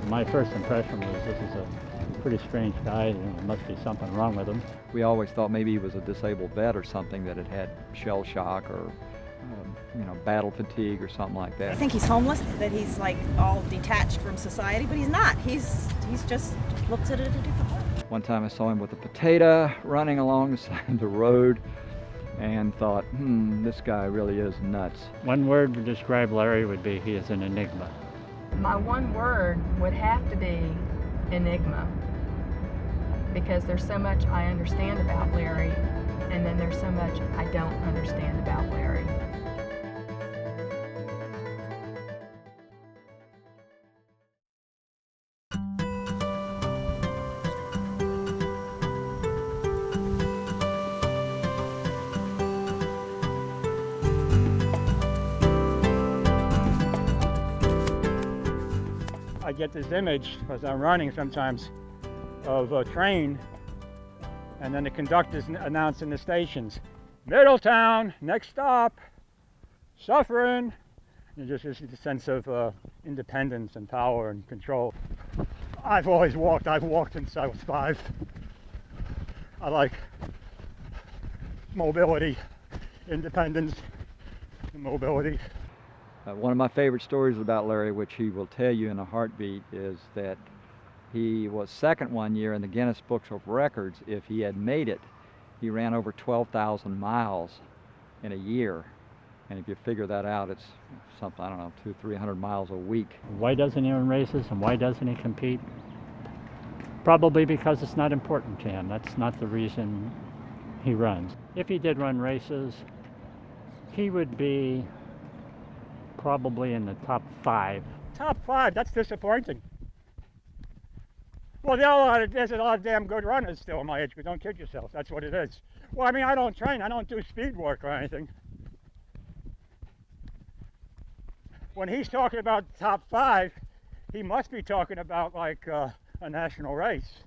My first impression was this is a pretty strange guy. There must be something wrong with him. We always thought maybe he was a disabled vet or something that had shell shock or battle fatigue or something like that. I think he's homeless, that he's like all detached from society, but he's not. He's just looks at it a different way. One time I saw him with a potato running along the side of the road and thought, this guy really is nuts. One word to describe Larry would be he is an enigma. My one word would have to be enigma, because there's so much I understand about Larry, and then there's so much I don't understand about Larry. I get this image, because I'm running sometimes, of a train, and then the conductor's announcing the stations. Middletown, next stop, suffering. And just this sense of independence and power and control. I've always walked. I've walked since I was 5. I like mobility, independence, and mobility. One of my favorite stories about Larry, which he will tell you in a heartbeat, is that he was second one year in the Guinness Books of Records. If he had made it, he ran over 12,000 miles in a year. And if you figure that out, it's something, I don't know, 200-300 miles a week. Why doesn't he run races and why doesn't he compete? Probably because it's not important to him. That's not the reason he runs. If he did run races, he would be probably in the top 5. Top 5, that's disappointing. Well, there's a lot of damn good runners still my age, but don't kid yourself, that's what it is. Well, I mean, I don't train, I don't do speed work or anything. When he's talking about top 5, he must be talking about like a national race.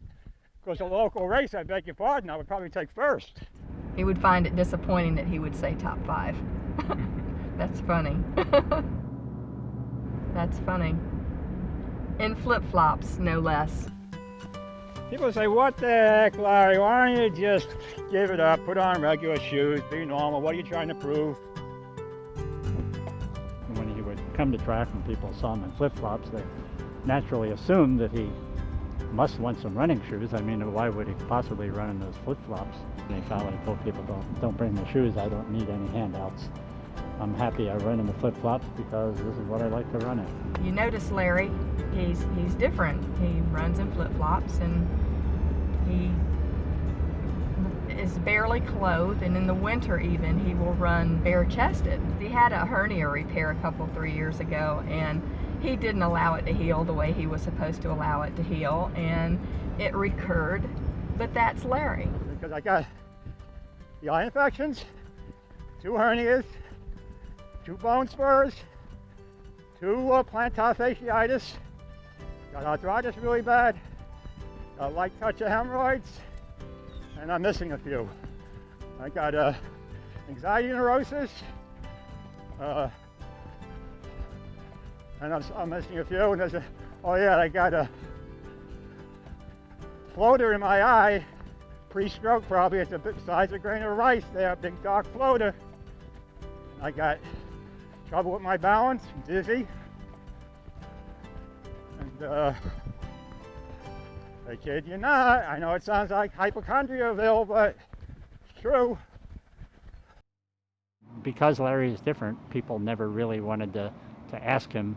Because a local race, I beg your pardon, I would probably take first. He would find it disappointing that he would say top 5. That's funny. That's funny. In flip-flops, no less. People say, what the heck, Larry, why don't you just give it up, put on regular shoes, be normal, what are you trying to prove? When he would come to track and people saw him in flip-flops, they naturally assumed that he must want some running shoes. I mean, why would he possibly run in those flip-flops? And he finally told people, don't bring the shoes, I don't need any handouts. I'm happy I run in the flip-flops because this is what I like to run in. You notice Larry, he's different. He runs in flip-flops and he is barely clothed, and in the winter even he will run bare-chested. He had a hernia repair 3 years ago, and he didn't allow it to heal the way he was supposed to allow it to heal, and it recurred, but that's Larry. Because I got the eye infections, 2 hernias, 2 bone spurs, 2 plantar fasciitis, got arthritis really bad, got a light touch of hemorrhoids, and I'm missing a few. I got anxiety neurosis, and I'm missing a few. And I got a floater in my eye, pre-stroke probably. It's the size of a grain of rice there, big dark floater. I got trouble with my balance, dizzy, and I kid you not, I know it sounds like hypochondriaville, but it's true. Because Larry is different, people never really wanted to ask him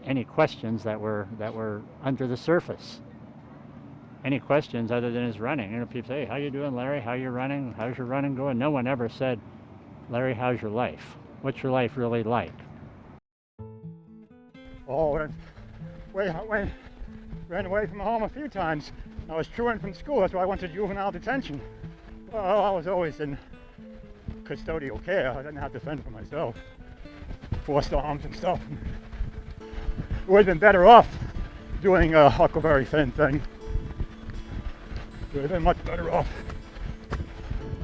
any questions that were under the surface. Any questions other than his running. You know, people say, hey, how you doing, Larry? How you running? How's your running going? No one ever said, Larry, how's your life? What's your life really like? Oh, I ran away from home a few times. I was truant from school, that's why I went to juvenile detention. Well, I was always in custodial care. I didn't have to fend for myself. Forced arms and stuff. Would have been better off doing a Huckleberry Finn thing. Would have been much better off.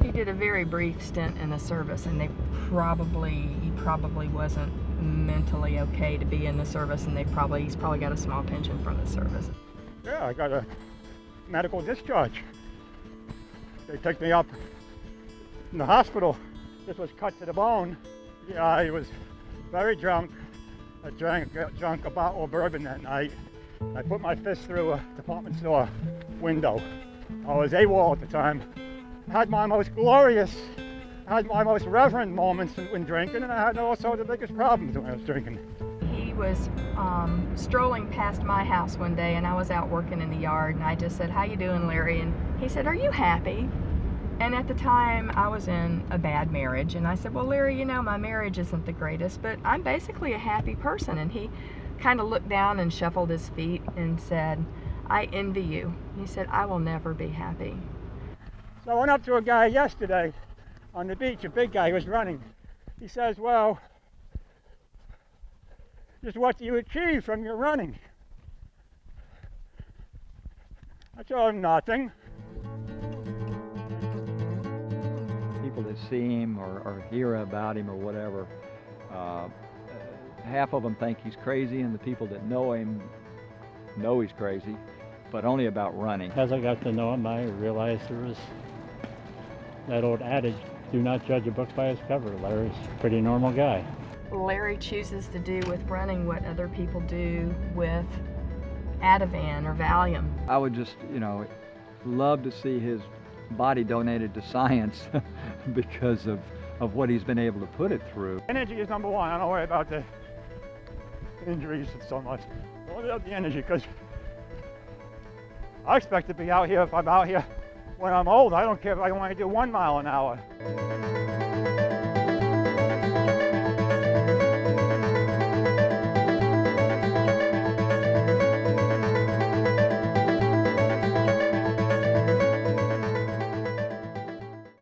He did a very brief stint in the service, and he probably wasn't mentally okay to be in the service, and he's probably got a small pension from the service. Yeah, I got a medical discharge. They took me up in the hospital. This was cut to the bone. Yeah, I was very drunk. I drank a bottle of bourbon that night. I put my fist through a department store window. I was AWOL at the time. I had my most reverent moments when drinking, and I had also the biggest problems when I was drinking. He was strolling past my house one day, and I was out working in the yard, and I just said, "How you doing, Larry?" And he said, "Are you happy?" And at the time, I was in a bad marriage, and I said, "Well, Larry, you know, my marriage isn't the greatest, but I'm basically a happy person." And he kind of looked down and shuffled his feet and said, "I envy you." He said, "I will never be happy." So I went up to a guy yesterday on the beach, a big guy who was running. He says, "Well, just what do you achieve from your running?" I told him nothing. People that see him or hear about him or whatever, half of them think he's crazy, and the people that know him know he's crazy, but only about running. As I got to know him, I realized there was that old adage, do not judge a book by its cover. Larry's a pretty normal guy. Larry chooses to do with running what other people do with Ativan or Valium. I would just, love to see his body donated to science because of what he's been able to put it through. Energy is number one. I don't worry about the injuries so much. I worry about the energy, because I expect to be out here. If I'm out here when I'm old, I don't care if I only do 1 mile an hour.